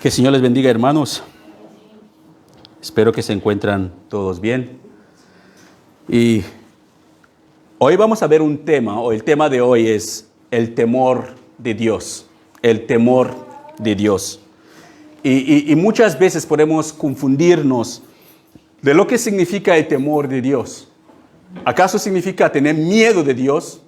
Que el Señor les bendiga, hermanos. Espero que se encuentran todos bien. Y hoy vamos a ver un tema, o el tema de hoy es el temor de Dios. El temor de Dios. Y muchas veces podemos confundirnos de lo que significa el temor de Dios. ¿Acaso significa tener miedo de Dios?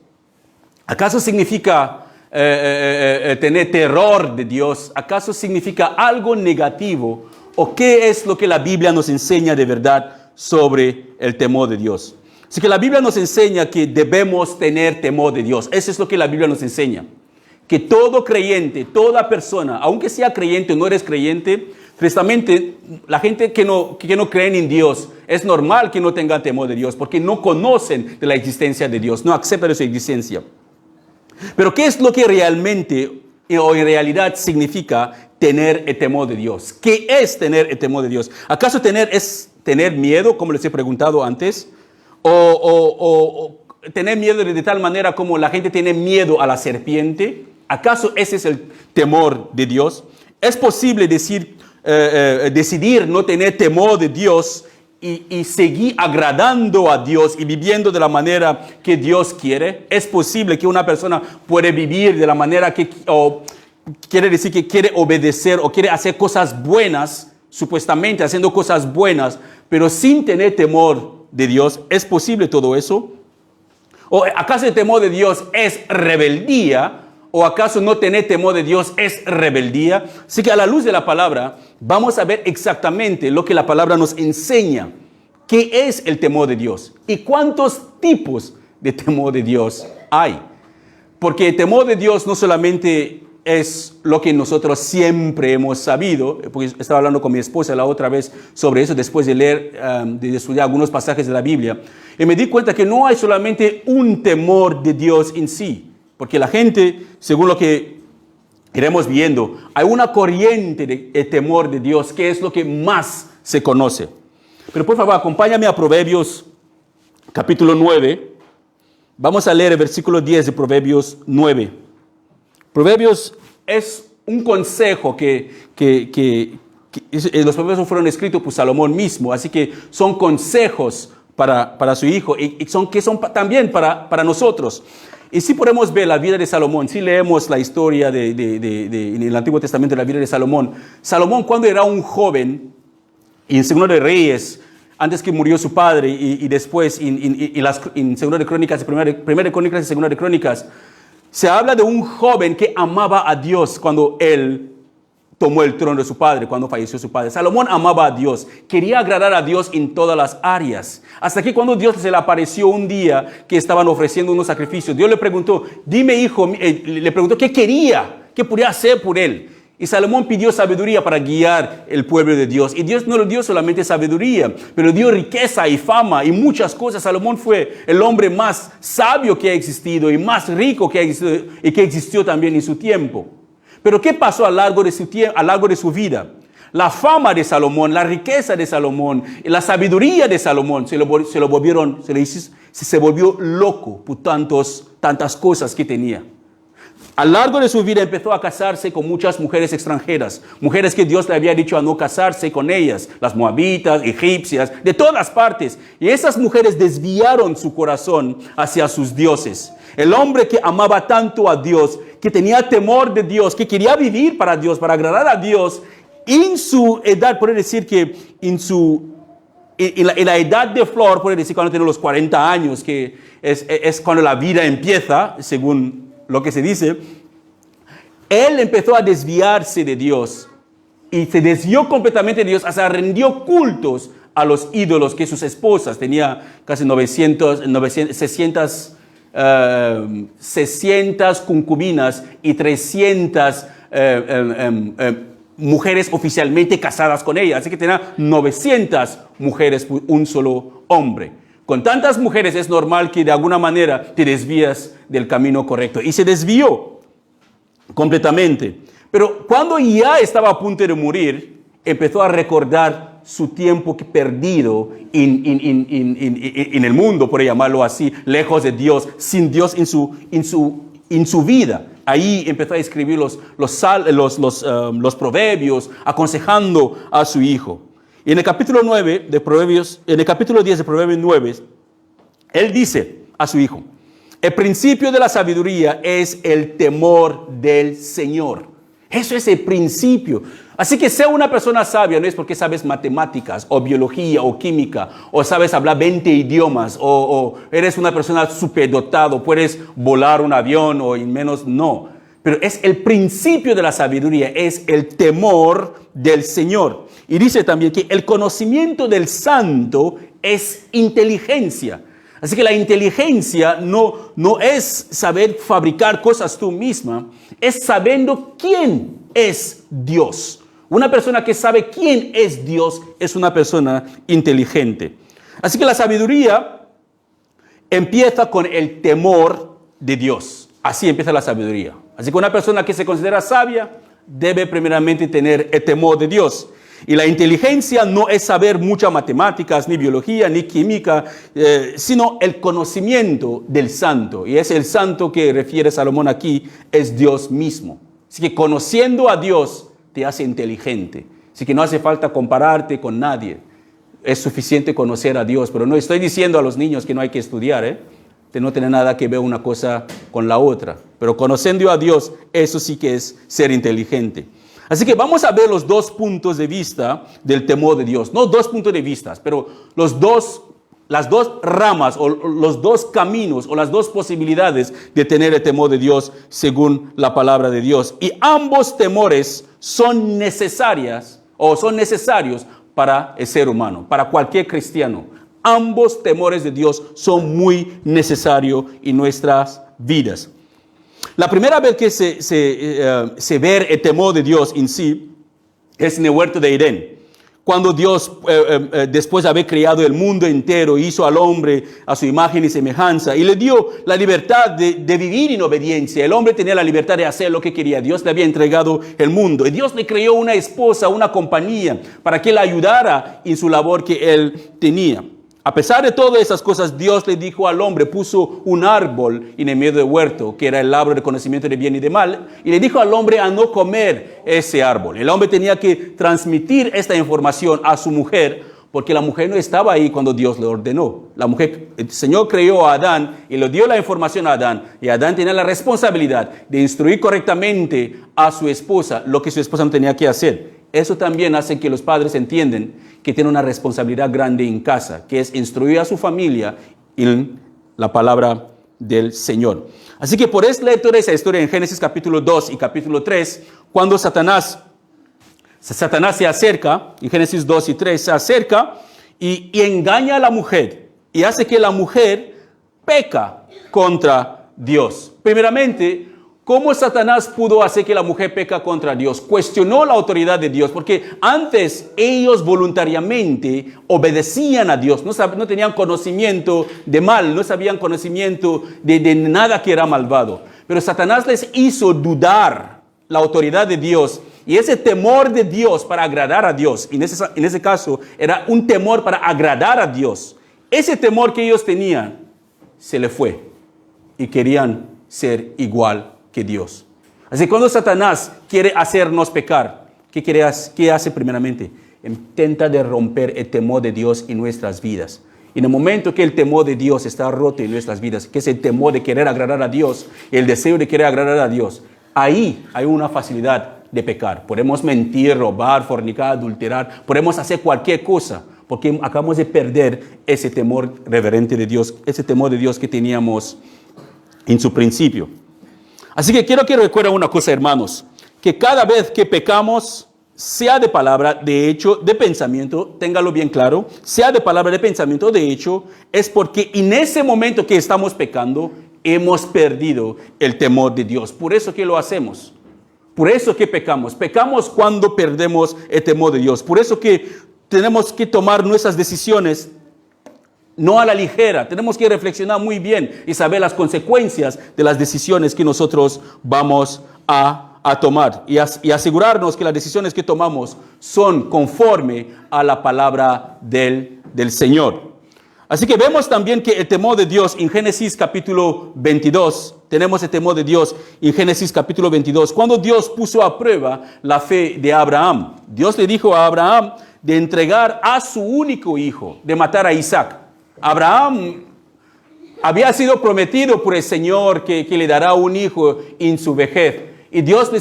¿Acaso significa tener terror de Dios? ¿Acaso significa algo negativo? ¿O qué es lo que la Biblia nos enseña de verdad sobre el temor de Dios? Así que la Biblia nos enseña que debemos tener temor de Dios. Eso es lo que la Biblia nos enseña. Que todo creyente, toda persona, aunque sea creyente o no eres creyente, tristemente, la gente que no creen en Dios, es normal que no tengan temor de Dios, porque no conocen de la existencia de Dios, no aceptan de su existencia. Pero ¿qué es lo que realmente o en realidad significa tener el temor de Dios? ¿Qué es tener el temor de Dios? ¿Acaso es tener miedo, como les he preguntado antes? ¿O tener miedo de tal manera como la gente tiene miedo a la serpiente? ¿Acaso ese es el temor de Dios? ¿Es posible decidir no tener temor de Dios y seguir agradando a Dios y viviendo de la manera que Dios quiere? ¿Es posible que una persona puede vivir de la manera o quiere decir que quiere obedecer o quiere hacer cosas buenas, supuestamente haciendo cosas buenas, pero sin tener temor de Dios? ¿Es posible todo eso? ¿O acaso el temor de Dios es rebeldía? ¿O acaso no tener temor de Dios es rebeldía? Así que a la luz de la palabra vamos a ver exactamente lo que la palabra nos enseña. ¿Qué es el temor de Dios? ¿Y cuántos tipos de temor de Dios hay? Porque el temor de Dios no solamente es lo que nosotros siempre hemos sabido, porque estaba hablando con mi esposa la otra vez sobre eso después de leer, de estudiar algunos pasajes de la Biblia, y me di cuenta que no hay solamente un temor de Dios en sí. Porque la gente, según lo que iremos viendo, hay una corriente de temor de Dios, que es lo que más se conoce. Pero por favor, acompáñame a Proverbios capítulo 9. Vamos a leer el versículo 10 de Proverbios 9. Proverbios es un consejo que los proverbios fueron escritos por Salomón mismo, así que son consejos para su hijo y son también para nosotros. Y si podemos ver la vida de Salomón, si leemos la historia en el Antiguo Testamento de la vida de Salomón, Salomón cuando era un joven, y en Segundo de Reyes, antes que murió su padre, y después en Segundo de Crónicas, Primera de Crónicas y Segunda de Crónicas, se habla de un joven que amaba a Dios cuando él tomó el trono de su padre, cuando falleció su padre. Salomón amaba a Dios, quería agradar a Dios en todas las áreas. Hasta que cuando Dios se le apareció un día que estaban ofreciendo unos sacrificios, Dios le preguntó, dime hijo, le preguntó qué quería, qué podía hacer por él. Y Salomón pidió sabiduría para guiar el pueblo de Dios. Y Dios no le dio solamente sabiduría, pero dio riqueza y fama y muchas cosas. Salomón fue el hombre más sabio que ha existido y más rico que ha existido y que existió también en su tiempo. Pero ¿qué pasó a lo largo de su vida? La fama de Salomón, la riqueza de Salomón, la sabiduría de Salomón se volvió loco por tantas cosas que tenía. A lo largo de su vida empezó a casarse con muchas mujeres extranjeras, mujeres que Dios le había dicho a no casarse con ellas, las moabitas, egipcias, de todas partes. Y esas mujeres desviaron su corazón hacia sus dioses. El hombre que amaba tanto a Dios, que tenía temor de Dios, que quería vivir para Dios, para agradar a Dios, en su edad, puede decir que en la edad de flor, puede decir cuando tiene los 40 años, que es cuando la vida empieza, según lo que se dice, él empezó a desviarse de Dios y se desvió completamente de Dios, hasta rindió cultos a los ídolos que sus esposas, tenía casi 600 concubinas y 300 mujeres oficialmente casadas con ella. Así que tenía 900 mujeres por un solo hombre. Con tantas mujeres es normal que de alguna manera te desvías del camino correcto. Y se desvió completamente. Pero cuando ya estaba a punto de morir, empezó a recordar su tiempo perdido en el mundo, por llamarlo así, lejos de Dios, sin Dios en su vida. Ahí empezó a escribir los proverbios, aconsejando a su hijo. Y en el capítulo 9 de Proverbios, en el capítulo 10 de Proverbios 9, él dice a su hijo: el principio de la sabiduría es el temor del Señor. Eso es el principio. Así que ser una persona sabia no es porque sabes matemáticas o biología o química o sabes hablar 20 idiomas o eres una persona superdotado, puedes volar un avión o en menos, no. Pero es el principio de la sabiduría, es el temor del Señor. Y dice también que el conocimiento del santo es inteligencia. Así que la inteligencia no es saber fabricar cosas tú misma, es sabiendo quién es Dios. Una persona que sabe quién es Dios es una persona inteligente. Así que la sabiduría empieza con el temor de Dios. Así empieza la sabiduría. Así que una persona que se considera sabia debe primeramente tener el temor de Dios. Y la inteligencia no es saber muchas matemáticas, ni biología, ni química, sino el conocimiento del santo. Y es el santo que refiere Salomón aquí, es Dios mismo. Así que conociendo a Dios te hace inteligente. Así que no hace falta compararte con nadie. Es suficiente conocer a Dios. Pero no estoy diciendo a los niños que no hay que estudiar, que no tiene nada que ver una cosa con la otra. Pero conociendo a Dios, eso sí que es ser inteligente. Así que vamos a ver los dos puntos de vista del temor de Dios. No dos puntos de vista, pero las dos ramas o los dos caminos o las dos posibilidades de tener el temor de Dios según la palabra de Dios. Y ambos temores son necesarios para el ser humano, para cualquier cristiano. Ambos temores de Dios son muy necesarios en nuestras vidas. La primera vez que se ve el temor de Dios en sí es en el huerto de Edén. Cuando Dios, después de haber creado el mundo entero, hizo al hombre a su imagen y semejanza y le dio la libertad de vivir en obediencia. El hombre tenía la libertad de hacer lo que quería. Dios le había entregado el mundo. Y Dios le creó una esposa, una compañía, para que le ayudara en su labor que él tenía. A pesar de todas esas cosas, Dios le dijo al hombre, puso un árbol en el medio del huerto, que era el árbol del conocimiento de bien y de mal, y le dijo al hombre a no comer ese árbol. El hombre tenía que transmitir esta información a su mujer, porque la mujer no estaba ahí cuando Dios le ordenó. El Señor creó a Adán y le dio la información a Adán, y Adán tenía la responsabilidad de instruir correctamente a su esposa lo que su esposa no tenía que hacer. Eso también hace que los padres entiendan que tienen una responsabilidad grande en casa, que es instruir a su familia en la palabra del Señor. Así que por eso leer toda esa historia en Génesis capítulo 2 y capítulo 3, cuando Satanás se acerca, en Génesis 2 y 3 se acerca y engaña a la mujer y hace que la mujer peca contra Dios. Primeramente, ¿cómo Satanás pudo hacer que la mujer peca contra Dios? Cuestionó la autoridad de Dios, porque antes ellos voluntariamente obedecían a Dios, no tenían conocimiento de mal, no sabían conocimiento de nada que era malvado. Pero Satanás les hizo dudar la autoridad de Dios y ese temor de Dios para agradar a Dios. En ese caso era un temor para agradar a Dios. Ese temor que ellos tenían se le fue y querían ser igual que Dios. Así que cuando Satanás quiere hacernos pecar, ¿qué hace primeramente? Intenta de romper el temor de Dios en nuestras vidas. Y en el momento que el temor de Dios está roto en nuestras vidas, que es el temor de querer agradar a Dios, el deseo de querer agradar a Dios, ahí hay una facilidad de pecar. Podemos mentir, robar, fornicar, adulterar, podemos hacer cualquier cosa, porque acabamos de perder ese temor reverente de Dios, ese temor de Dios que teníamos en su principio. Así que quiero que recuerden una cosa, hermanos, que cada vez que pecamos, sea de palabra, de hecho, de pensamiento, téngalo bien claro, sea de palabra, de pensamiento, de hecho, es porque en ese momento que estamos pecando, hemos perdido el temor de Dios. Por eso que lo hacemos. Por eso que pecamos. Pecamos cuando perdemos el temor de Dios. Por eso que tenemos que tomar nuestras decisiones no a la ligera. Tenemos que reflexionar muy bien y saber las consecuencias de las decisiones que nosotros vamos a tomar. Y asegurarnos que las decisiones que tomamos son conforme a la palabra del Señor. Así que vemos también que el temor de Dios en Génesis capítulo 22 tenemos el temor de Dios en Génesis capítulo 22. Cuando Dios puso a prueba la fe de Abraham. Dios le dijo a Abraham de entregar a su único hijo, de matar a Isaac. Abraham había sido prometido por el Señor que le dará un hijo en su vejez. Y Dios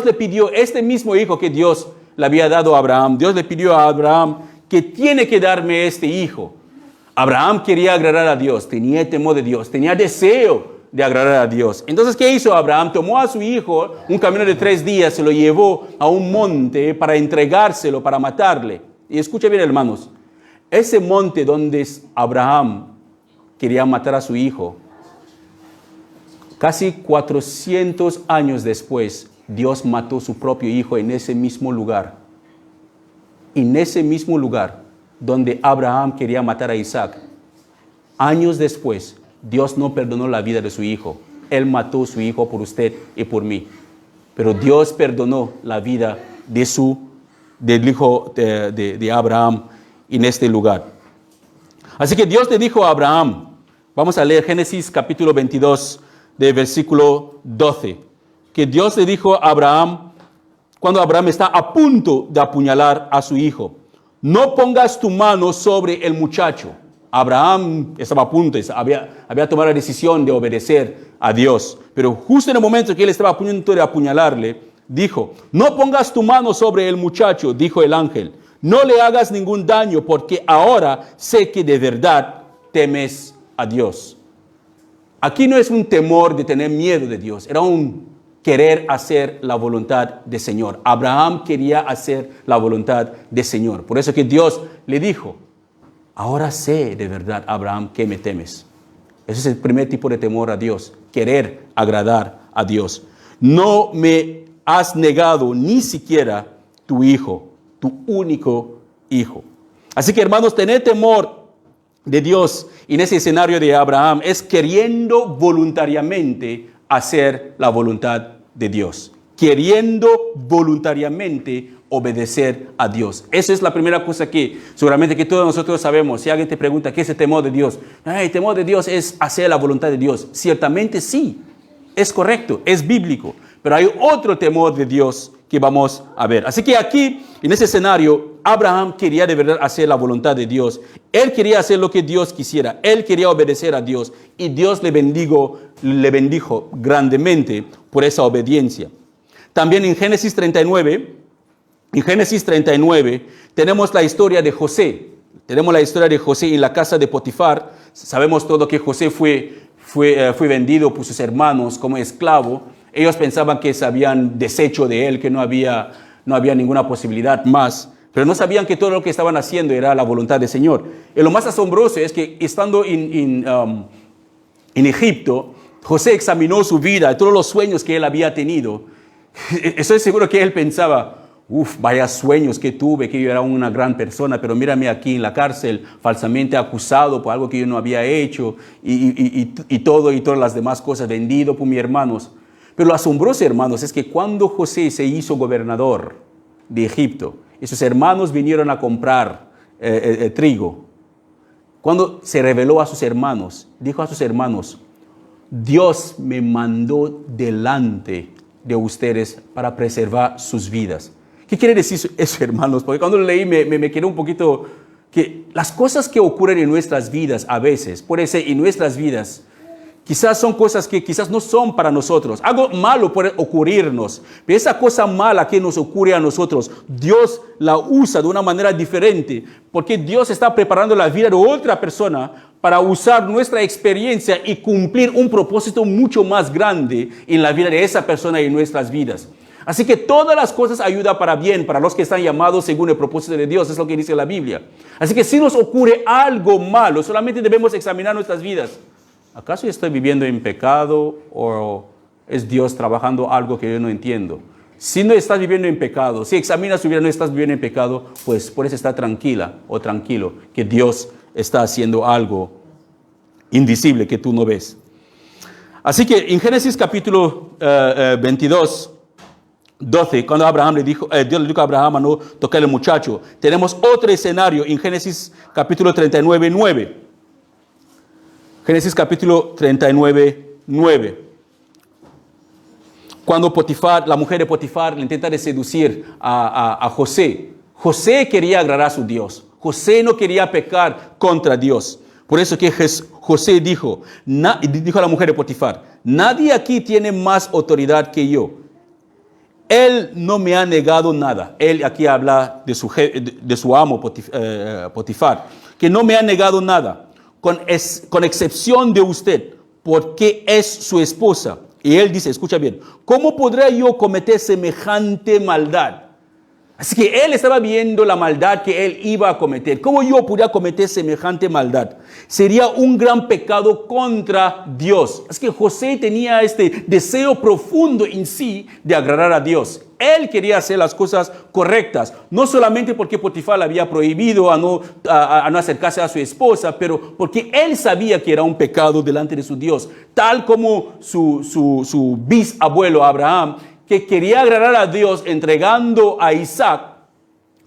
le pidió este mismo hijo que Dios le había dado a Abraham. Dios le pidió a Abraham que tiene que darme este hijo. Abraham quería agradar a Dios, tenía temor de Dios, tenía deseo de agradar a Dios. Entonces, ¿qué hizo Abraham? Tomó a su hijo, un camino de 3 días, se lo llevó a un monte para entregárselo, para matarle. Y escucha bien, hermanos, ese monte donde Abraham quería matar a su hijo, casi 400 años después, Dios mató a su propio hijo en ese mismo lugar. En ese mismo lugar donde Abraham quería matar a Isaac. Años después, Dios no perdonó la vida de su hijo. Él mató a su hijo por usted y por mí. Pero Dios perdonó la vida del hijo de Abraham en este lugar. Así que Dios le dijo a Abraham, vamos a leer Génesis capítulo 22, de versículo 12, que Dios le dijo a Abraham, cuando Abraham está a punto de apuñalar a su hijo, no pongas tu mano sobre el muchacho. Abraham estaba a punto, había tomado la decisión de obedecer a Dios. Pero justo en el momento que él estaba a punto de apuñalarle, dijo, no pongas tu mano sobre el muchacho, dijo el ángel. No le hagas ningún daño porque ahora sé que de verdad temes a Dios. Aquí no es un temor de tener miedo de Dios, era un querer hacer la voluntad del Señor. Abraham quería hacer la voluntad del Señor. Por eso que Dios le dijo, ahora sé de verdad, Abraham, que me temes. Ese es el primer tipo de temor a Dios, querer agradar a Dios. No me has negado ni siquiera tu hijo, tu único hijo. Así que, hermanos, tener temor de Dios en ese escenario de Abraham es queriendo voluntariamente hacer la voluntad de Dios, queriendo voluntariamente obedecer a Dios. Esa es la primera cosa que seguramente que todos nosotros sabemos. Si alguien te pregunta qué es el temor de Dios, el temor de Dios es hacer la voluntad de Dios. Ciertamente sí, es correcto, es bíblico, pero hay otro temor de Dios que vamos a ver. Así que aquí, en ese escenario, Abraham quería de verdad hacer la voluntad de Dios. Él quería hacer lo que Dios quisiera. Él quería obedecer a Dios. Y Dios le bendijo grandemente por esa obediencia. También en Génesis 39, tenemos la historia de José. Tenemos la historia de José en la casa de Potifar. Sabemos todo que José fue vendido por sus hermanos como esclavo. Ellos pensaban que se habían deshecho de él, que no había ninguna posibilidad más. Pero no sabían que todo lo que estaban haciendo era la voluntad del Señor. Y lo más asombroso es que estando en Egipto, José examinó su vida y todos los sueños que él había tenido. Estoy seguro que él pensaba, vaya sueños que tuve, que yo era una gran persona, pero mírame aquí en la cárcel, falsamente acusado por algo que yo no había hecho, y todas las demás cosas, vendido por mis hermanos. Pero lo asombroso, hermanos, es que cuando José se hizo gobernador de Egipto, y sus hermanos vinieron a comprar trigo, cuando se reveló a sus hermanos, dijo a sus hermanos, Dios me mandó delante de ustedes para preservar sus vidas. ¿Qué quiere decir eso, hermanos? Porque cuando lo leí me quedé un poquito, que las cosas que ocurren en nuestras vidas a veces, puede ser en nuestras vidas, quizás son cosas que quizás no son para nosotros. Algo malo puede ocurrirnos, pero esa cosa mala que nos ocurre a nosotros, Dios la usa de una manera diferente, porque Dios está preparando la vida de otra persona para usar nuestra experiencia y cumplir un propósito mucho más grande en la vida de esa persona y en nuestras vidas. Así que todas las cosas ayudan para bien, para los que están llamados según el propósito de Dios, es lo que dice la Biblia. Así que si nos ocurre algo malo, solamente debemos examinar nuestras vidas. ¿Acaso yo estoy viviendo en pecado o es Dios trabajando algo que yo no entiendo? Si no estás viviendo en pecado, si examinas tu vida y no estás viviendo en pecado, pues puedes estar tranquila o tranquilo que Dios está haciendo algo invisible que tú no ves. Así que en Génesis capítulo 22, 12, cuando Dios le dijo a Abraham a no tocar al muchacho, tenemos otro escenario en Génesis capítulo 39, 9. Génesis capítulo 39, 9. cuando Potifar, la mujer de Potifar le intenta de seducir a José. José quería agradar a su Dios. José no quería pecar contra Dios. Por eso que José dijo a la mujer de Potifar, nadie aquí tiene más autoridad que yo. Él no me ha negado nada. Él aquí habla de su amo Potifar, que no me ha negado nada, con excepción de usted, porque es su esposa. Y él dice, escucha bien, ¿cómo podré yo cometer semejante maldad? Así que él estaba viendo la maldad que él iba a cometer. ¿Cómo yo podría cometer semejante maldad? Sería un gran pecado contra Dios. Así que José tenía este deseo profundo en sí de agradar a Dios. Él quería hacer las cosas correctas, no solamente porque Potifar le había prohibido a no acercarse a su esposa, pero porque él sabía que era un pecado delante de su Dios, tal como su bisabuelo Abraham, que quería agradar a Dios entregando a Isaac.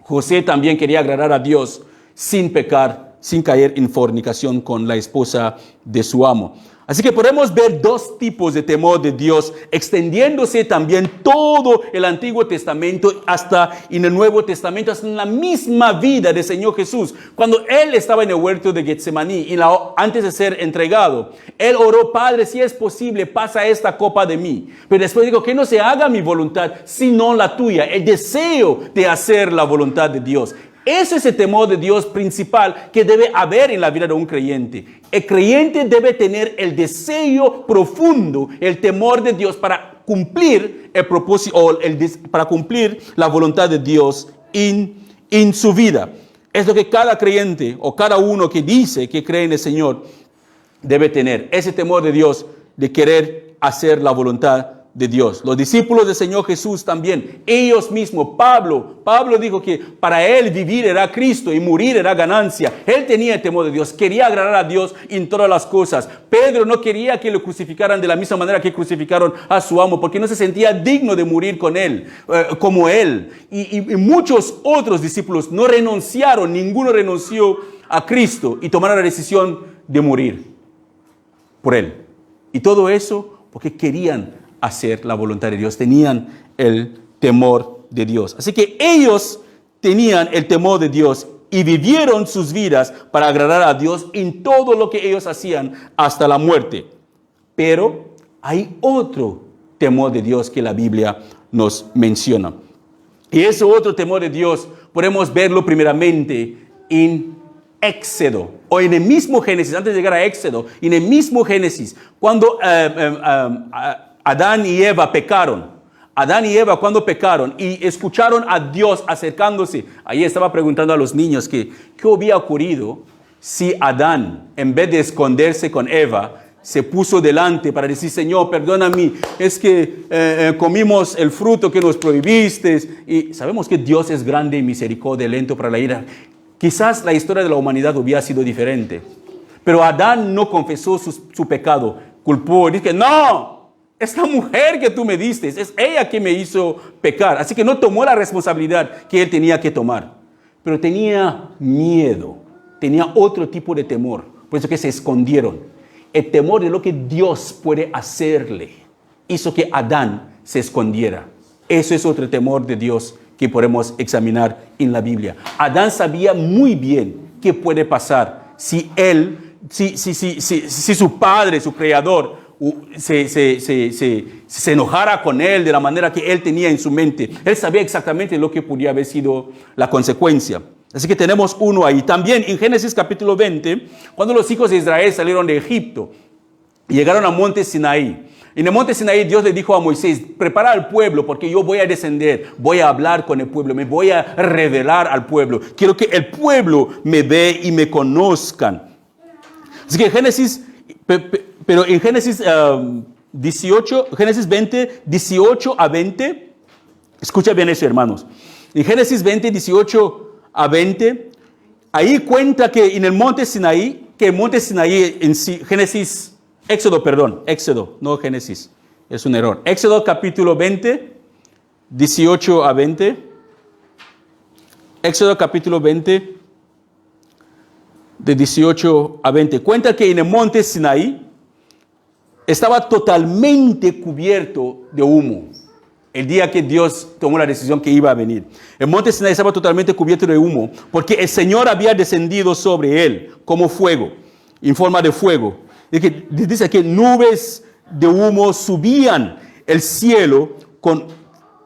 José también quería agradar a Dios sin pecar, sin caer en fornicación con la esposa de su amo. Así que podemos ver dos tipos de temor de Dios extendiéndose también todo el Antiguo Testamento hasta en el Nuevo Testamento, hasta en la misma vida del Señor Jesús. Cuando Él estaba en el huerto de Getsemaní, antes de ser entregado, Él oró, Padre, si es posible, pasa esta copa de mí. Pero después dijo, que no se haga mi voluntad, sino la tuya. El deseo de hacer la voluntad de Dios. Ese es el temor de Dios principal que debe haber en la vida de un creyente. El creyente debe tener el deseo profundo, el temor de Dios para cumplir el propósito, para cumplir la voluntad de Dios en su vida. Es lo que cada creyente o cada uno que dice que cree en el Señor debe tener. Ese temor de Dios de querer hacer la voluntad de Dios. Los discípulos del Señor Jesús también, ellos mismos, Pablo dijo que para él vivir era Cristo y morir era ganancia. Él tenía el temor de Dios, quería agradar a Dios en todas las cosas. Pedro no quería que lo crucificaran de la misma manera que crucificaron a su amo, porque no se sentía digno de morir con él, como él. Y muchos otros discípulos no renunciaron, ninguno renunció a Cristo y tomaron la decisión de morir por él. Y todo eso porque querían hacer la voluntad de Dios, tenían el temor de Dios. Así que ellos tenían el temor de Dios y vivieron sus vidas para agradar a Dios en todo lo que ellos hacían hasta la muerte. Pero hay otro temor de Dios que la Biblia nos menciona. Y ese otro temor de Dios podemos verlo primeramente en Éxodo, o en el mismo Génesis, antes de llegar a Éxodo, en el mismo Génesis, cuando Adán y Eva pecaron. Adán y Eva cuando pecaron y escucharon a Dios acercándose. Ahí estaba preguntando a los niños que qué hubiera ocurrido si Adán, en vez de esconderse con Eva, se puso delante para decir, Señor, perdóname, es que comimos el fruto que nos prohibiste. Y sabemos que Dios es grande y misericordia, lento para la ira. Quizás la historia de la humanidad hubiera sido diferente. Pero Adán no confesó su pecado, culpó, dice, no, es la mujer que tú me diste, es ella que me hizo pecar. Así que no tomó la responsabilidad que él tenía que tomar. Pero tenía miedo, tenía otro tipo de temor. Por eso que se escondieron. El temor de lo que Dios puede hacerle hizo que Adán se escondiera. Eso es otro temor de Dios que podemos examinar en la Biblia. Adán sabía muy bien qué puede pasar si su padre, su creador, se enojara con él de la manera que él tenía en su mente. Él sabía exactamente lo que podía haber sido la consecuencia. Así que tenemos uno ahí. También en Génesis capítulo 20, cuando los hijos de Israel salieron de Egipto y llegaron al monte Sinaí. En el monte Sinaí Dios le dijo a Moisés, prepara al pueblo porque yo voy a descender, voy a hablar con el pueblo, me voy a revelar al pueblo. Quiero que el pueblo me ve y me conozcan. Así que pero en Génesis 20, 18 a 20, escucha bien eso, hermanos. En Génesis 20, 18 a 20, ahí cuenta que en el monte Sinaí, en sí, Éxodo, no Génesis, es un error. Éxodo capítulo 20, 18 a 20. Éxodo capítulo 20, de 18 a 20. Cuenta que en el monte Sinaí, estaba totalmente cubierto de humo. El día que Dios tomó la decisión que iba a venir. El monte Sinaí estaba totalmente cubierto de humo porque el Señor había descendido sobre él como fuego, en forma de fuego. Dice que nubes de humo subían el cielo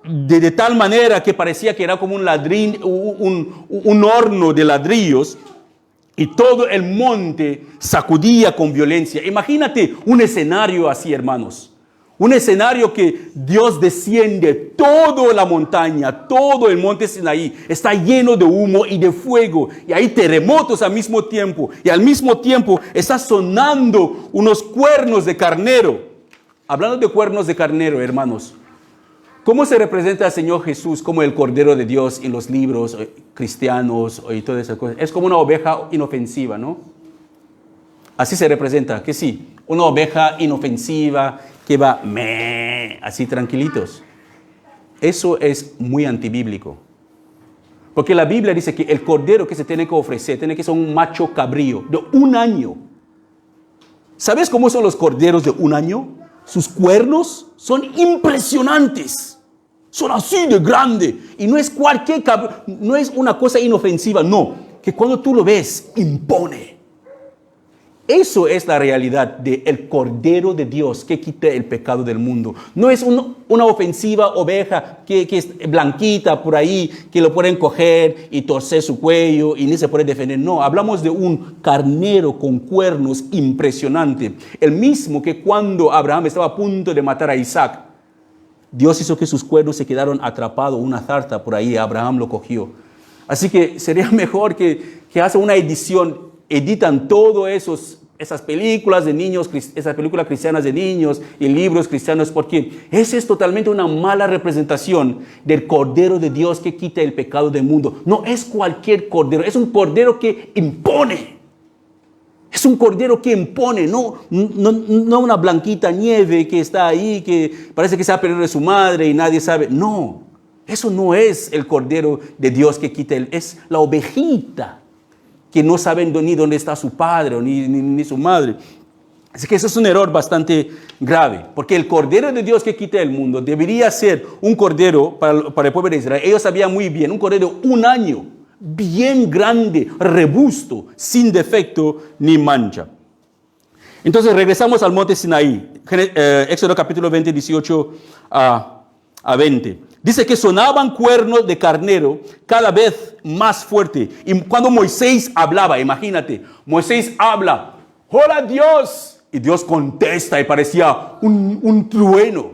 de tal manera que parecía que era como un horno de ladrillos, y todo el monte sacudía con violencia. Imagínate un escenario así, hermanos. Un escenario que Dios desciende, toda la montaña, todo el monte Sinaí está lleno de humo y de fuego. Y hay terremotos al mismo tiempo. Y al mismo tiempo está sonando unos cuernos de carnero. Hablando de cuernos de carnero, hermanos. ¿Cómo se representa al Señor Jesús como el Cordero de Dios en los libros cristianos y todas esas cosas? Es como una oveja inofensiva, ¿no? Así se representa, que sí, una oveja inofensiva que va así tranquilitos. Eso es muy antibíblico. Porque la Biblia dice que el cordero que se tiene que ofrecer tiene que ser un macho cabrío de 1 año. ¿Sabes cómo son los corderos de 1 año? Sus cuernos son impresionantes. Son así de grande. Y no es no es una cosa inofensiva, no. Que cuando tú lo ves, impone. Eso es la realidad del Cordero de Dios que quita el pecado del mundo. No es una ofensiva oveja que es blanquita por ahí, que lo pueden coger y torcer su cuello y ni se puede defender. No, hablamos de un carnero con cuernos impresionante. El mismo que cuando Abraham estaba a punto de matar a Isaac, Dios hizo que sus cuernos se quedaron atrapados, una zarza por ahí, Abraham lo cogió. Así que sería mejor que hacen una editan todo esas películas de niños, esas películas cristianas de niños y libros cristianos, porque esa es totalmente una mala representación del Cordero de Dios que quita el pecado del mundo. No es cualquier cordero, es un cordero que impone. Es un cordero que impone, no una blanquita nieve que está ahí, que parece que se ha perdido de su madre y nadie sabe. No, eso no es el Cordero de Dios que quita es la ovejita que no saben ni dónde está su padre ni su madre. Así que eso es un error bastante grave, porque el Cordero de Dios que quita el mundo debería ser un cordero para el pueblo de Israel. Ellos sabían muy bien, un cordero de 1 año, bien grande, robusto, sin defecto ni mancha. Entonces regresamos al monte Sinaí, Éxodo capítulo 20, 18 a 20. Dice que sonaban cuernos de carnero cada vez más fuerte. Y cuando Moisés hablaba, imagínate, Moisés habla, ¡hola Dios! Y Dios contesta y parecía un trueno.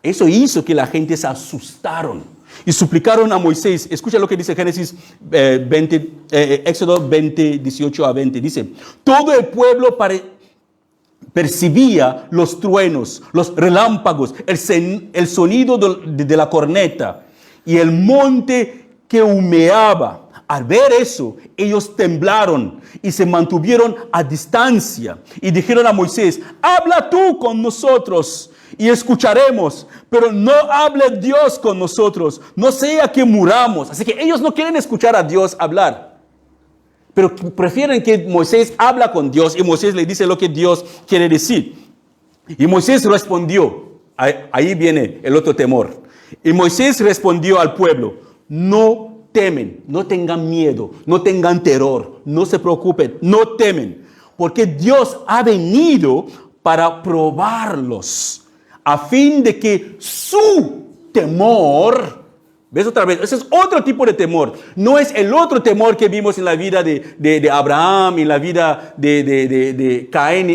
Eso hizo que la gente se asustaron y suplicaron a Moisés. Escucha lo que dice Génesis Éxodo 20, 18 a 20. Dice, todo el pueblo percibía los truenos, los relámpagos, el sonido de la corneta y el monte que humeaba. Al ver eso, ellos temblaron y se mantuvieron a distancia y dijeron a Moisés, habla tú con nosotros y escucharemos, pero no hable Dios con nosotros, no sea que muramos. Así que ellos no quieren escuchar a Dios hablar, pero prefieren que Moisés habla con Dios y Moisés le dice lo que Dios quiere decir. Y Moisés respondió, ahí viene el otro temor. Y Moisés respondió al pueblo, no temen, no tengan miedo, no tengan terror, no se preocupen, no temen, porque Dios ha venido para probarlos, a fin de que su temor... ¿Ves otra vez? Ese es otro tipo de temor. No es el otro temor que vimos en la vida de Abraham, en la vida de Caín,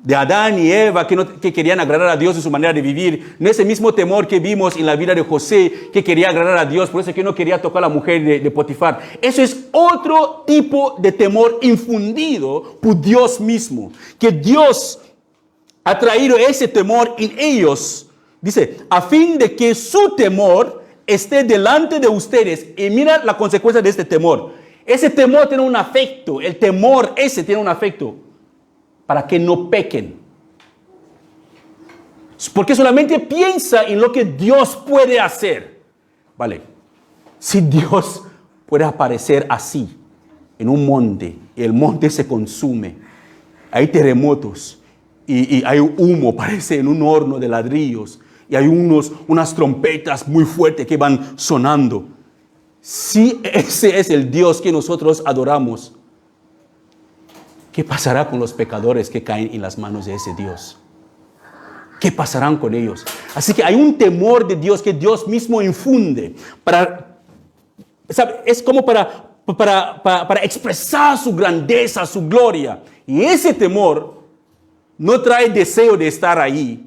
de Adán y Eva, que querían agradar a Dios en su manera de vivir. No es el mismo temor que vimos en la vida de José, que quería agradar a Dios, por eso que no quería tocar a la mujer de Potifar. Eso es otro tipo de temor infundido por Dios mismo. Que Dios ha traído ese temor en ellos. Dice, a fin de que su temor esté delante de ustedes. Y mira la consecuencia de este temor. Ese temor tiene un afecto. El temor ese tiene un afecto. Para que no pequen. Porque solamente piensa en lo que Dios puede hacer. Vale. Si Dios puede aparecer así, en un monte, y el monte se consume, hay terremotos y hay humo, parece en un horno de ladrillos, y hay unas trompetas muy fuertes que van sonando. Si ese es el Dios que nosotros adoramos, ¿qué pasará con los pecadores que caen en las manos de ese Dios? ¿Qué pasarán con ellos? Así que hay un temor de Dios que Dios mismo infunde ¿sabe? Es como para expresar su grandeza, su gloria. Y ese temor no trae deseo de estar ahí,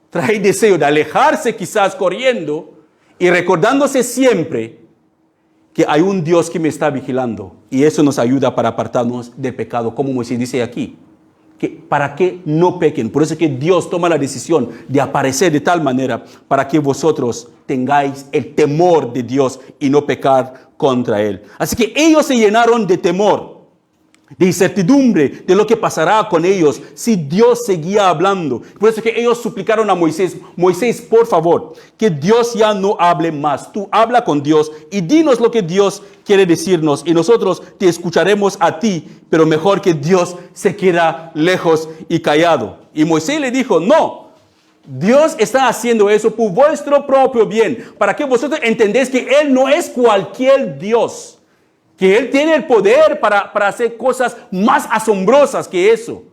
trae deseo de alejarse quizás corriendo y recordándose siempre que hay un Dios que me está vigilando. Y eso nos ayuda para apartarnos del pecado, como Moisés dice aquí. Para que no pequen. Por eso es que Dios toma la decisión de aparecer de tal manera para que vosotros tengáis el temor de Dios y no pecar contra Él. Así que ellos se llenaron de temor, de incertidumbre de lo que pasará con ellos si Dios seguía hablando. Por eso es que ellos suplicaron a Moisés: Moisés, por favor, que Dios ya no hable más. Tú habla con Dios y dinos lo que Dios quiere decirnos y nosotros te escucharemos a ti, pero mejor que Dios se queda lejos y callado. Y Moisés le dijo: no, Dios está haciendo eso por vuestro propio bien, para que vosotros entendáis que Él no es cualquier Dios, que Él tiene el poder para hacer cosas más asombrosas que eso.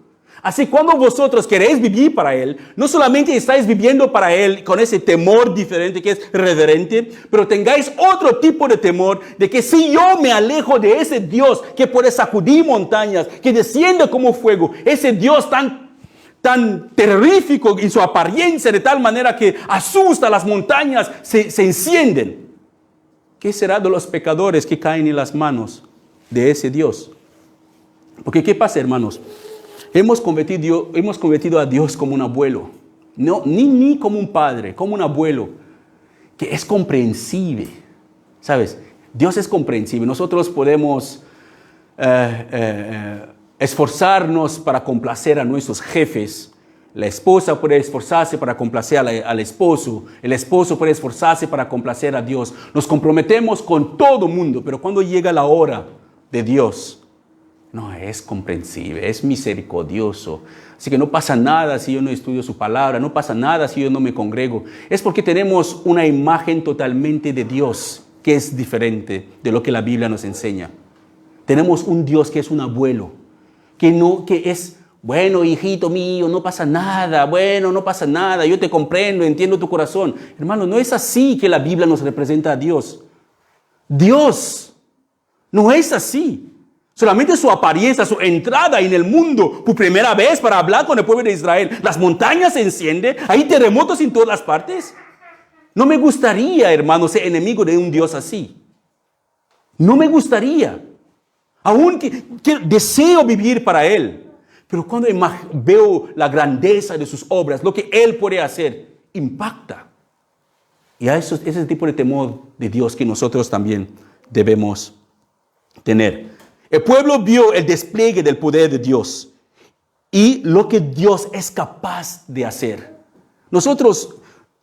Así, cuando vosotros queréis vivir para Él, no solamente estáis viviendo para Él con ese temor diferente que es reverente, pero tengáis otro tipo de temor de que si yo me alejo de ese Dios que puede sacudir montañas, que desciende como fuego, ese Dios tan terrífico en su apariencia de tal manera que asusta, las montañas se encienden. ¿Qué será de los pecadores que caen en las manos de ese Dios? Porque ¿qué pasa, hermanos? Hemos convertido a Dios como un abuelo, no, ni como un padre, como un abuelo, que es comprensible, ¿sabes? Dios es comprensible. Nosotros podemos esforzarnos para complacer a nuestros jefes. La esposa puede esforzarse para complacer al esposo. El esposo puede esforzarse para complacer a Dios. Nos comprometemos con todo el mundo, pero cuando llega la hora de Dios, no, es comprensible, es misericordioso. Así que no pasa nada si yo no estudio su palabra, no pasa nada si yo no me congrego. Es porque tenemos una imagen totalmente de Dios que es diferente de lo que la Biblia nos enseña. Tenemos un Dios que es un abuelo, que es: bueno, hijito mío, no pasa nada, bueno, no pasa nada, yo te comprendo, entiendo tu corazón. Hermano, no es así que la Biblia nos representa a Dios. Dios no es así. Solamente su apariencia, su entrada en el mundo por primera vez para hablar con el pueblo de Israel. Las montañas se encienden, hay terremotos en todas las partes. No me gustaría, hermano, ser enemigo de un Dios así. No me gustaría. Aunque deseo vivir para Él. Pero cuando veo la grandeza de sus obras, lo que Él puede hacer, impacta. Y a ese es el tipo de temor de Dios que nosotros también debemos tener. El pueblo vio el despliegue del poder de Dios y lo que Dios es capaz de hacer. Nosotros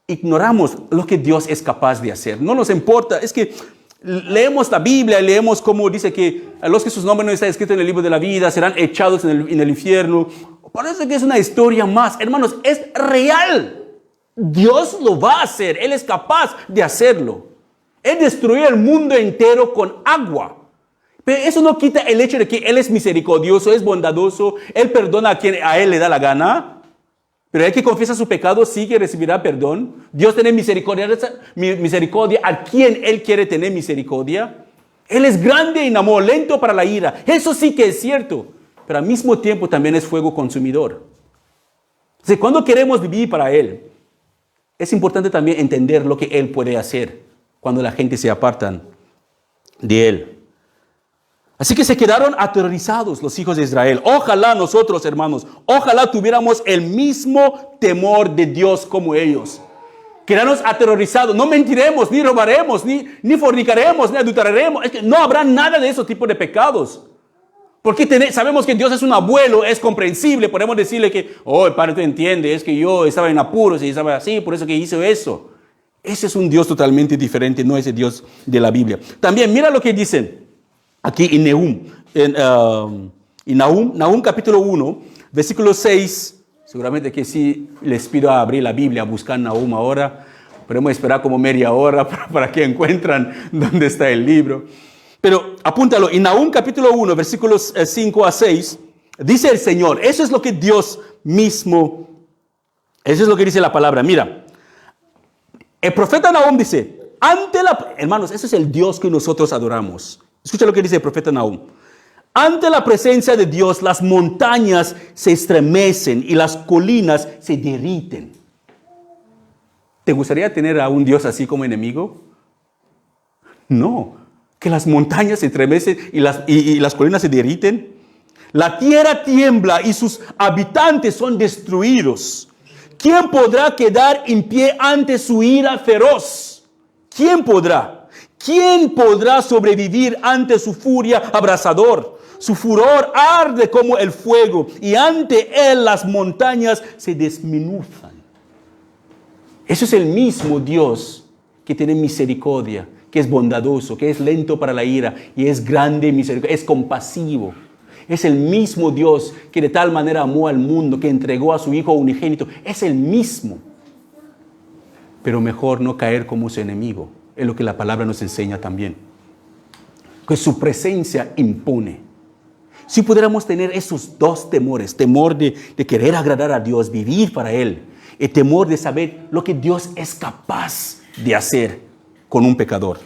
ignoramos lo que Dios es capaz de hacer. No nos importa. Es que leemos la Biblia y leemos cómo dice que a los que sus nombres no están escritos en el libro de la vida serán echados en el infierno. Parece que es una historia más. Hermanos, es real. Dios lo va a hacer. Él es capaz de hacerlo. Él destruyó el mundo entero con agua. Pero eso no quita el hecho de que Él es misericordioso, es bondadoso, Él perdona a quien a Él le da la gana. Pero el que confiesa su pecado sí que recibirá perdón. Dios tiene misericordia a quien Él quiere tener misericordia. Él es grande en amor, lento para la ira. Eso sí que es cierto. Pero al mismo tiempo también es fuego consumidor. O sea, cuando queremos vivir para Él, es importante también entender lo que Él puede hacer cuando la gente se apartan de Él. Así que se quedaron aterrorizados los hijos de Israel. Ojalá nosotros, hermanos, ojalá tuviéramos el mismo temor de Dios como ellos. Quedarnos aterrorizados. No mentiremos, ni robaremos, ni fornicaremos, ni adulteraremos. Es que no habrá nada de esos tipos de pecados. Porque sabemos que Dios es un abuelo, es comprensible. Podemos decirle que, el Padre te entiende, es que yo estaba en apuros y estaba así, por eso que hice eso. Ese es un Dios totalmente diferente, no es el Dios de la Biblia. También mira lo que dicen aquí en Nahum capítulo 1, versículo 6, seguramente que sí les pido a abrir la Biblia, a buscar Nahum ahora. Podemos esperar como media hora para que encuentran dónde está el libro. Pero apúntalo, en Nahum capítulo 1, versículos 5 a 6, dice el Señor, eso es lo que Dios mismo, eso es lo que dice la palabra. Mira, el profeta Nahum dice, hermanos, ese es el Dios que nosotros adoramos. Escucha lo que dice el profeta Nahum. Ante la presencia de Dios, las montañas se estremecen y las colinas se derriten. ¿Te gustaría tener a un Dios así como enemigo? No, que las montañas se estremecen y las colinas se derriten. La tierra tiembla y sus habitantes son destruidos. ¿Quién podrá quedar en pie ante su ira feroz? ¿Quién podrá? ¿Quién podrá sobrevivir ante su furia abrasador? Su furor arde como el fuego y ante él las montañas se desmenuzan. Eso es el mismo Dios que tiene misericordia, que es bondadoso, que es lento para la ira y es grande misericordia, es compasivo. Es el mismo Dios que de tal manera amó al mundo, que entregó a su Hijo unigénito. Es el mismo. Pero mejor no caer como su enemigo. Es lo que la palabra nos enseña también. Que su presencia impone. Si pudiéramos tener esos dos temores, temor de querer agradar a Dios, vivir para Él, el temor de saber lo que Dios es capaz de hacer con un pecador.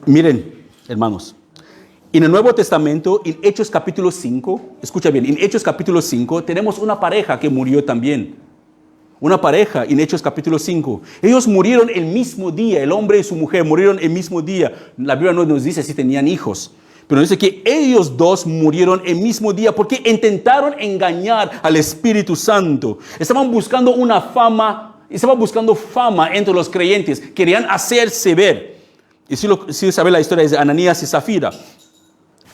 Miren, hermanos, en el Nuevo Testamento, en Hechos capítulo 5, escucha bien, en Hechos capítulo 5 tenemos una pareja que murió también. Una pareja en Hechos capítulo 5. Ellos murieron el mismo día, el hombre y su mujer murieron el mismo día. La Biblia no nos dice si tenían hijos, pero dice que ellos dos murieron el mismo día porque intentaron engañar al Espíritu Santo. Estaban buscando fama entre los creyentes, querían hacerse ver. Y si sabe la historia de Ananías y Zafira.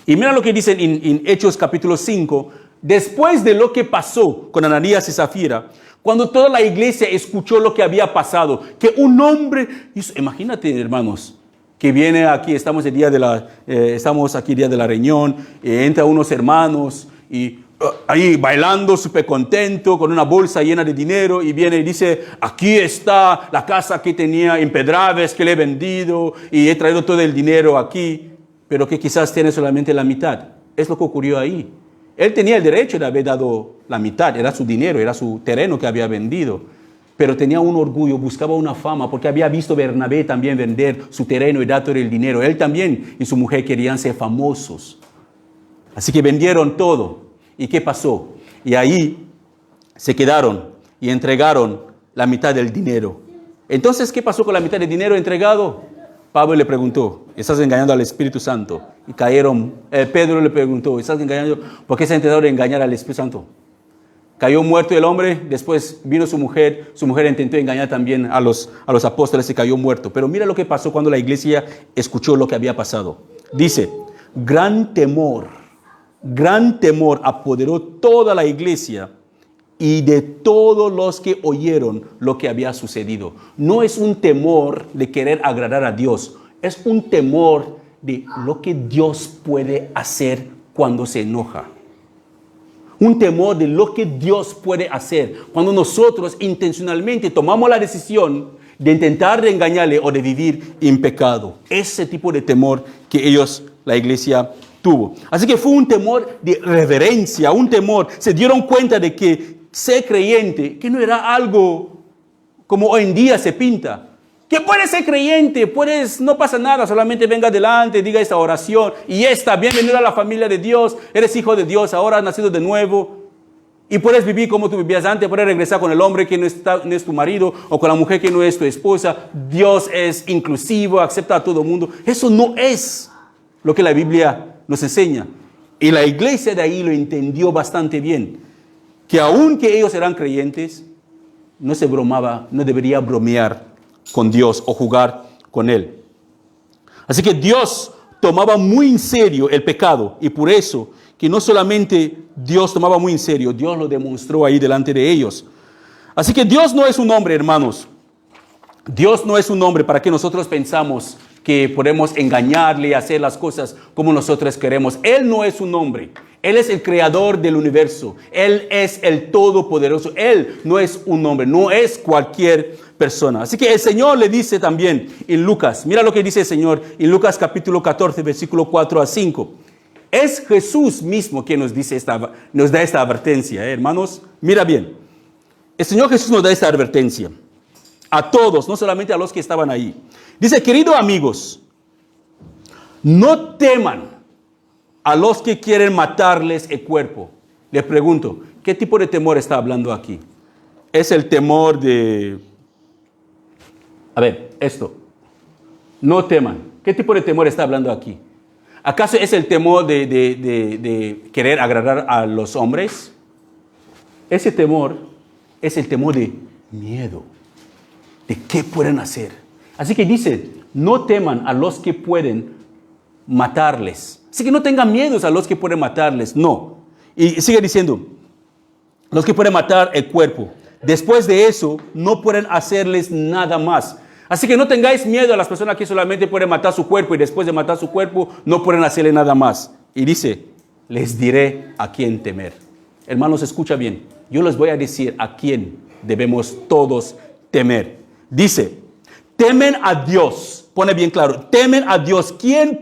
Y mira lo que dicen en Hechos capítulo 5, después de lo que pasó con Ananías y Zafira, cuando toda la iglesia escuchó lo que había pasado, que un hombre hizo, imagínate hermanos, que viene aquí, estamos aquí día de la reunión, entra unos hermanos y ahí bailando súper contento con una bolsa llena de dinero y viene y dice, aquí está la casa que tenía en Pedraves que le he vendido y he traído todo el dinero aquí, pero que quizás tiene solamente la mitad. Es lo que ocurrió ahí. Él tenía el derecho de haber dado la mitad, era su dinero, era su terreno que había vendido. Pero tenía un orgullo, buscaba una fama, porque había visto a Bernabé también vender su terreno y dar todo el dinero. Él también y su mujer querían ser famosos. Así que vendieron todo. ¿Y qué pasó? Y ahí se quedaron y entregaron la mitad del dinero. Entonces, ¿qué pasó con la mitad del dinero entregado? Pablo le preguntó, ¿estás engañando al Espíritu Santo? Y cayeron, Pedro le preguntó, ¿estás engañando? ¿Por qué se ha intentado engañar al Espíritu Santo? Cayó muerto el hombre, después vino su mujer intentó engañar también a los apóstoles y cayó muerto. Pero mira lo que pasó cuando la iglesia escuchó lo que había pasado. Dice, gran temor apoderó toda la iglesia y de todos los que oyeron lo que había sucedido. No es un temor de querer agradar a Dios, es un temor de lo que Dios puede hacer cuando se enoja. Un temor de lo que Dios puede hacer cuando nosotros intencionalmente tomamos la decisión de intentar de engañarle o de vivir en pecado. Ese tipo de temor que la iglesia tuvo. Así que fue un temor de reverencia, un temor. Se dieron cuenta de que ser creyente, que no era algo como hoy en día se pinta. Que puedes ser creyente, no pasa nada, solamente venga adelante, diga esta oración y ya está, bienvenido a la familia de Dios, eres hijo de Dios, ahora has nacido de nuevo y puedes vivir como tú vivías antes, puedes regresar con el hombre que no es tu marido o con la mujer que no es tu esposa. Dios es inclusivo, acepta a todo el mundo. Eso no es lo que la Biblia nos enseña. Y la iglesia de ahí lo entendió bastante bien, que aunque ellos eran creyentes, no debería bromear con Dios o jugar con Él. Así que Dios tomaba muy en serio el pecado y por eso que no solamente Dios tomaba muy en serio, Dios lo demostró ahí delante de ellos. Así que Dios no es un hombre, hermanos. Dios no es un hombre para que nosotros pensamos que podemos engañarle y hacer las cosas como nosotros queremos. Él no es un hombre. Él es el creador del universo. Él es el todopoderoso. Él no es un hombre, no es cualquier persona. Así que el Señor le dice también en Lucas, mira lo que dice el Señor en Lucas capítulo 14, versículo 4 a 5. Es Jesús mismo quien nos da esta advertencia, hermanos. Mira bien, el Señor Jesús nos da esta advertencia a todos, no solamente a los que estaban ahí. Dice, queridos amigos, no teman a los que quieren matarles el cuerpo. Les pregunto, ¿qué tipo de temor está hablando aquí? ¿Es el temor de... A ver, esto. No teman. ¿Qué tipo de temor está hablando aquí? ¿Acaso es el temor de querer agradar a los hombres? Ese temor es el temor de miedo, de qué pueden hacer. Así que dice, no teman a los que pueden matarles. Así que no tengan miedo a los que pueden matarles, no. Y sigue diciendo, los que pueden matar el cuerpo. Después de eso, no pueden hacerles nada más. Así que no tengáis miedo a las personas que solamente pueden matar su cuerpo y después de matar su cuerpo no pueden hacerle nada más. Y dice, les diré a quién temer. Hermanos, escucha bien. Yo les voy a decir a quién debemos todos temer. Dice, temen a Dios. Pone bien claro, temen a Dios. ¿Quién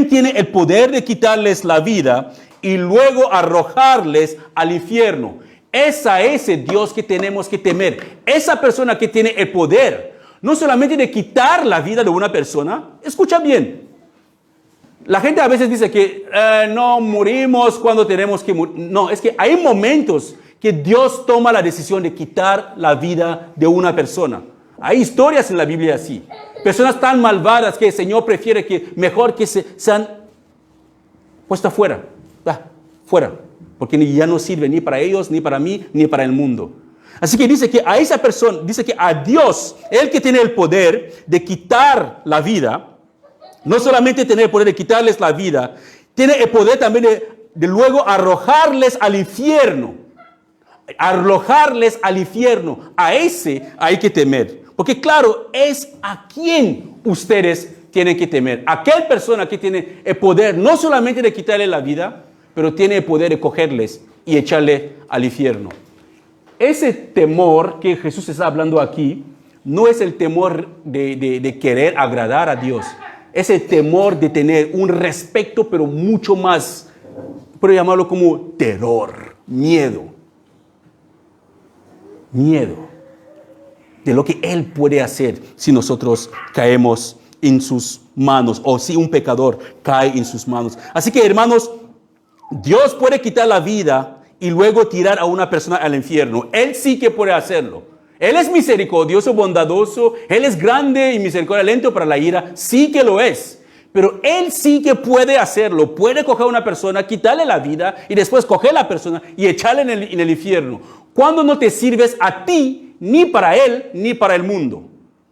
tiene el poder de quitarles la vida y luego arrojarles al infierno? Es a ese Dios que tenemos que temer. Esa persona que tiene el poder, no solamente de quitar la vida de una persona. Escucha bien. La gente a veces dice que no morimos cuando tenemos que morir. No, es que hay momentos que Dios toma la decisión de quitar la vida de una persona. Hay historias en la Biblia así. Personas tan malvadas que el Señor prefiere que mejor que sean puestas fuera. Fuera. Porque ya no sirve ni para ellos, ni para mí, ni para el mundo. Así que dice que a esa persona, dice que a Dios, el que tiene el poder de quitar la vida, no solamente tiene el poder de quitarles la vida, tiene el poder también de luego arrojarles al infierno. Arrojarles al infierno. A ese hay que temer. Porque claro, es a quien ustedes tienen que temer. Aquella persona que tiene el poder no solamente de quitarle la vida, pero tiene el poder de cogerles y echarle al infierno. Ese temor que Jesús está hablando aquí no es el temor de querer agradar a Dios. Es el temor de tener un respeto, pero mucho más, puedo llamarlo como terror, miedo. Miedo de lo que Él puede hacer si nosotros caemos en sus manos o si un pecador cae en sus manos. Así que, hermanos, Dios puede quitar la vida y luego tirar a una persona al infierno. Él sí que puede hacerlo. Él es misericordioso, bondadoso. Él es grande y misericordioso, lento para la ira. Sí que lo es. Pero Él sí que puede hacerlo. Puede coger a una persona, quitarle la vida y después coger a la persona y echarle en el infierno. Cuando no te sirves a ti, ni para Él, ni para el mundo.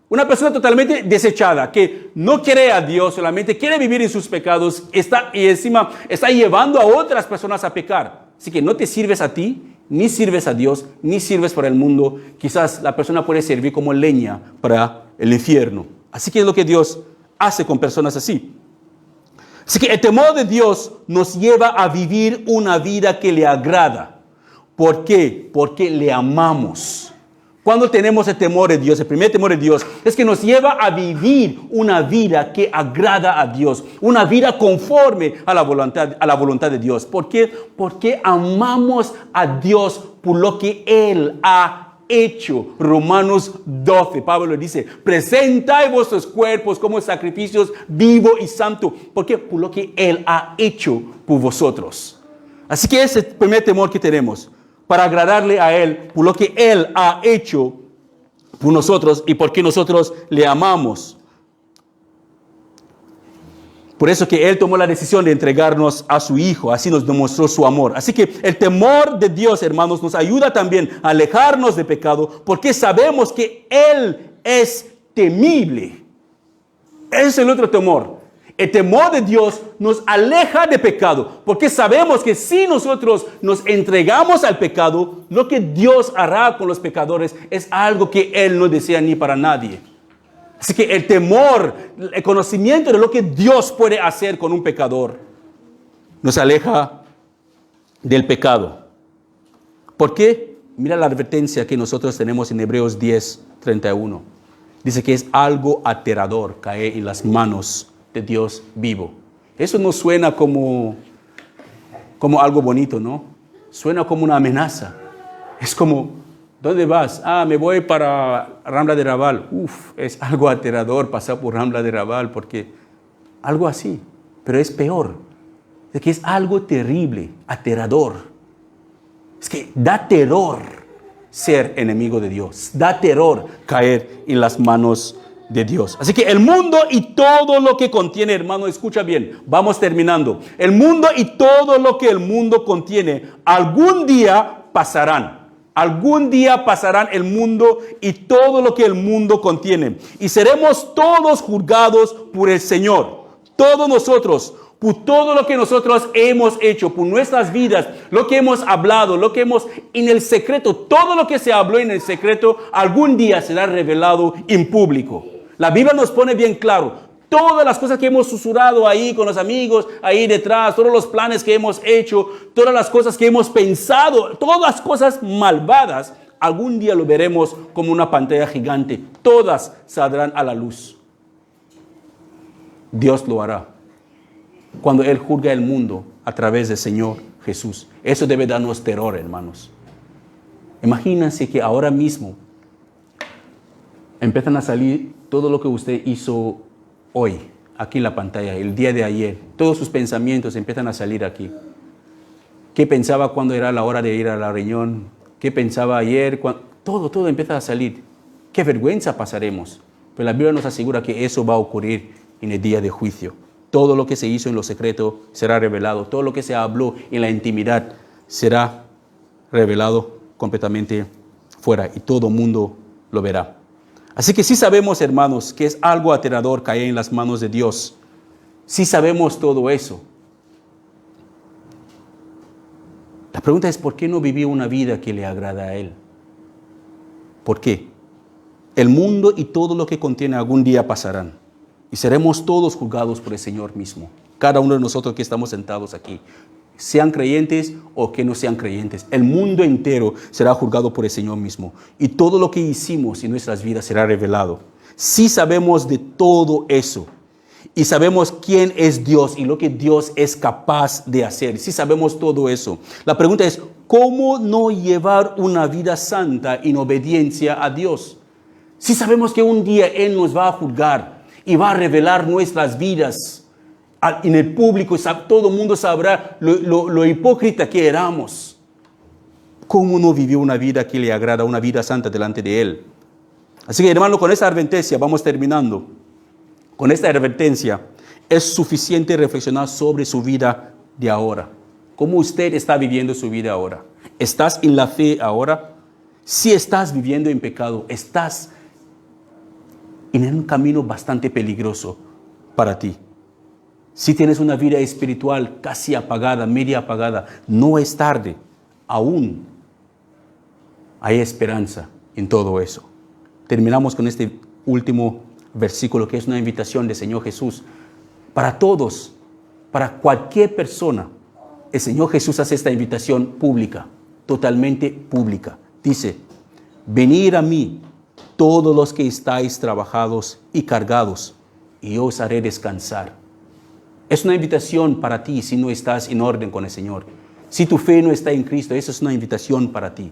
Una persona totalmente desechada, que no quiere a Dios, solamente quiere vivir en sus pecados, y encima está llevando a otras personas a pecar. Así que no te sirves a ti, ni sirves a Dios, ni sirves para el mundo. Quizás la persona puede servir como leña para el infierno. Así que es lo que Dios hace con personas así. Así que el temor de Dios nos lleva a vivir una vida que le agrada. ¿Por qué? Porque le amamos. Cuando tenemos el temor de Dios, el primer temor de Dios, es que nos lleva a vivir una vida que agrada a Dios, una vida conforme a la voluntad de Dios. ¿Por qué? Porque amamos a Dios por lo que Él ha hecho. Romanos 12, Pablo dice, presentad vuestros cuerpos como sacrificios vivo y santo. ¿Por qué? Por lo que Él ha hecho por vosotros. Así que ese es el primer temor que tenemos. Para agradarle a Él por lo que Él ha hecho por nosotros y porque nosotros le amamos. Por eso que Él tomó la decisión de entregarnos a su Hijo, así nos demostró su amor. Así que el temor de Dios, hermanos, nos ayuda también a alejarnos de pecado, porque sabemos que Él es temible. Ese es el otro temor. El temor de Dios nos aleja de pecado, porque sabemos que si nosotros nos entregamos al pecado, lo que Dios hará con los pecadores es algo que Él no desea ni para nadie. Así que el temor, el conocimiento de lo que Dios puede hacer con un pecador, nos aleja del pecado. ¿Por qué? Mira la advertencia que nosotros tenemos en Hebreos 10:31. Dice que es algo aterrador caer en las manos de Dios vivo. Eso no suena como algo bonito, ¿no? Suena como una amenaza. Es como, ¿dónde vas? Me voy para Rambla de Raval. Es algo aterrador pasar por Rambla de Raval, porque algo así, pero es peor. Es que es algo terrible, aterrador. Es que da terror ser enemigo de Dios. Da terror caer en las manos de Dios. Así que el mundo y todo lo que contiene, hermano, escucha bien, vamos terminando. El mundo y todo lo que el mundo contiene, algún día pasarán. Algún día pasarán el mundo y todo lo que el mundo contiene. Y seremos todos juzgados por el Señor. Todos nosotros, por todo lo que nosotros hemos hecho, por nuestras vidas, lo que hemos hablado, lo que hemos en el secreto, todo lo que se habló en el secreto, algún día será revelado en público. La Biblia nos pone bien claro. Todas las cosas que hemos susurrado ahí con los amigos, ahí detrás, todos los planes que hemos hecho, todas las cosas que hemos pensado, todas las cosas malvadas, algún día lo veremos como una pantalla gigante. Todas saldrán a la luz. Dios lo hará cuando Él juzga el mundo a través del Señor Jesús. Eso debe darnos terror, hermanos. Imagínense que ahora mismo empiezan a salir todo lo que usted hizo hoy, aquí en la pantalla, el día de ayer. Todos sus pensamientos empiezan a salir aquí. ¿Qué pensaba cuando era la hora de ir a la reunión? ¿Qué pensaba ayer? Todo empieza a salir. ¡Qué vergüenza pasaremos! Pero la Biblia nos asegura que eso va a ocurrir en el día de juicio. Todo lo que se hizo en lo secreto será revelado. Todo lo que se habló en la intimidad será revelado completamente fuera y todo el mundo lo verá. Así que sí sabemos, hermanos, que es algo aterrador caer en las manos de Dios. Sí sabemos todo eso. La pregunta es, ¿por qué no vivir una vida que le agrada a Él? ¿Por qué? El mundo y todo lo que contiene algún día pasarán. Y seremos todos juzgados por el Señor mismo. Cada uno de nosotros que estamos sentados aquí. Sean creyentes o que no sean creyentes. El mundo entero será juzgado por el Señor mismo. Y todo lo que hicimos en nuestras vidas será revelado. Sí sabemos de todo eso. Y sabemos quién es Dios y lo que Dios es capaz de hacer. Sí sabemos todo eso. La pregunta es, ¿cómo no llevar una vida santa en obediencia a Dios? Sí sabemos que un día Él nos va a juzgar y va a revelar nuestras vidas en el público, todo el mundo sabrá lo hipócrita que éramos. ¿Cómo no vivió una vida que le agrada, una vida santa delante de Él? Así que, hermano, con esta advertencia, vamos terminando. Con esta advertencia, es suficiente reflexionar sobre su vida de ahora. ¿Cómo usted está viviendo su vida ahora? ¿Estás en la fe ahora? Si estás viviendo en pecado, estás en un camino bastante peligroso para ti. Si tienes una vida espiritual casi apagada, media apagada, no es tarde. Aún hay esperanza en todo eso. Terminamos con este último versículo que es una invitación del Señor Jesús. Para todos, para cualquier persona, el Señor Jesús hace esta invitación pública, totalmente pública. Dice, venid a mí todos los que estáis trabajados y cargados, y yo os haré descansar. Es una invitación para ti si no estás en orden con el Señor. Si tu fe no está en Cristo, esa es una invitación para ti.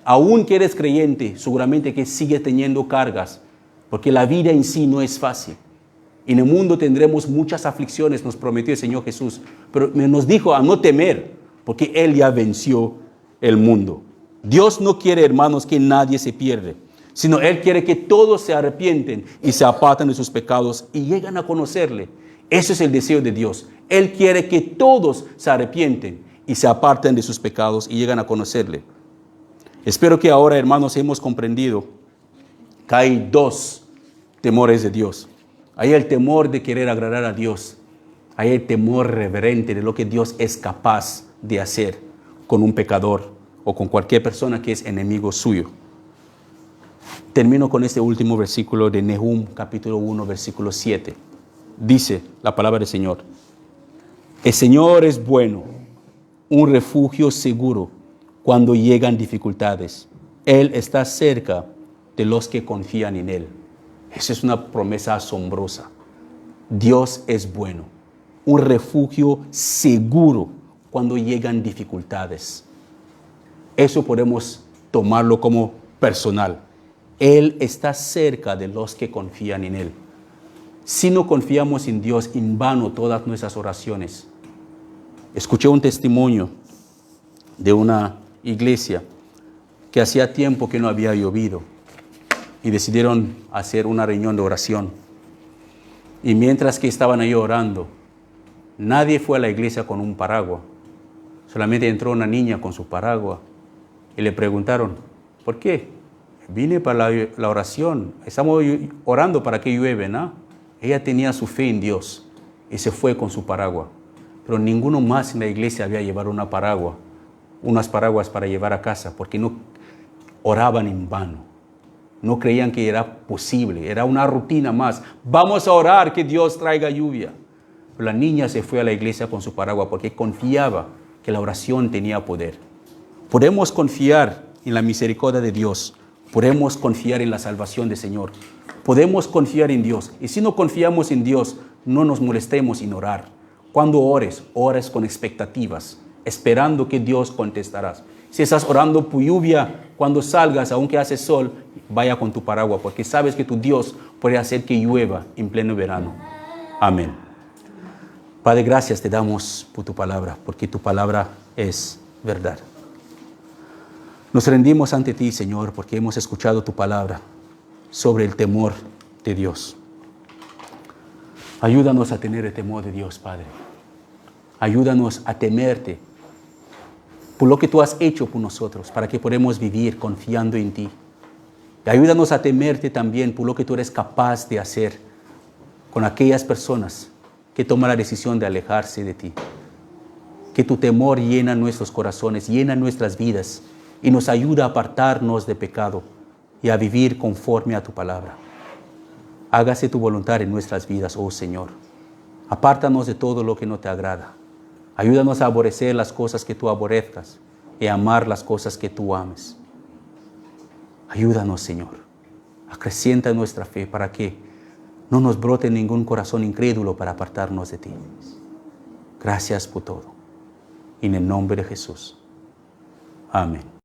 Aún que eres creyente, seguramente que sigue teniendo cargas, porque la vida en sí no es fácil. En el mundo tendremos muchas aflicciones, nos prometió el Señor Jesús, pero nos dijo a no temer, porque Él ya venció el mundo. Dios no quiere, hermanos, que nadie se pierda, sino Él quiere que todos se arrepienten y se aparten de sus pecados y lleguen a conocerle. Ese es el deseo de Dios. Él quiere que todos se arrepienten y se aparten de sus pecados y lleguen a conocerle. Espero que ahora, hermanos, hemos comprendido que hay dos temores de Dios. Hay el temor de querer agradar a Dios. Hay el temor reverente de lo que Dios es capaz de hacer con un pecador o con cualquier persona que es enemigo suyo. Termino con este último versículo de Nehum, capítulo 1, versículo 7. Dice la palabra del Señor: el Señor es bueno, un refugio seguro cuando llegan dificultades. Él está cerca de los que confían en Él. Esa es una promesa asombrosa. Dios es bueno, un refugio seguro cuando llegan dificultades. Eso podemos tomarlo como personal. Él está cerca de los que confían en Él. Si no confiamos en Dios, en vano todas nuestras oraciones. Escuché un testimonio de una iglesia que hacía tiempo que no había llovido y decidieron hacer una reunión de oración. Y mientras que estaban ahí orando, nadie fue a la iglesia con un paraguas. Solamente entró una niña con su paraguas y le preguntaron: ¿por qué? Vine para la oración, estamos orando para que llueve, ¿no? Ella tenía su fe en Dios y se fue con su paraguas. Pero ninguno más en la iglesia había llevado unas paraguas para llevar a casa, porque no oraban en vano. No creían que era posible, era una rutina más. Vamos a orar que Dios traiga lluvia. Pero la niña se fue a la iglesia con su paraguas porque confiaba que la oración tenía poder. Podemos confiar en la misericordia de Dios. Podemos confiar en la salvación del Señor. Podemos confiar en Dios. Y si no confiamos en Dios, no nos molestemos en orar. Cuando ores con expectativas, esperando que Dios contestará. Si estás orando por lluvia, cuando salgas, aunque hace sol, vaya con tu paraguas, porque sabes que tu Dios puede hacer que llueva en pleno verano. Amén. Padre, gracias te damos por tu palabra, porque tu palabra es verdad. Nos rendimos ante ti, Señor, porque hemos escuchado tu palabra sobre el temor de Dios. Ayúdanos a tener el temor de Dios, Padre. Ayúdanos a temerte por lo que tú has hecho por nosotros, para que podamos vivir confiando en ti. Y ayúdanos a temerte también por lo que tú eres capaz de hacer con aquellas personas que toman la decisión de alejarse de ti. Que tu temor llena nuestros corazones, llena nuestras vidas y nos ayuda a apartarnos de pecado y a vivir conforme a tu palabra. Hágase tu voluntad en nuestras vidas, oh Señor. Apártanos de todo lo que no te agrada. Ayúdanos a aborrecer las cosas que tú aborrezcas y a amar las cosas que tú ames. Ayúdanos, Señor. Acrecienta nuestra fe para que no nos brote ningún corazón incrédulo para apartarnos de ti. Gracias por todo. En el nombre de Jesús. Amén.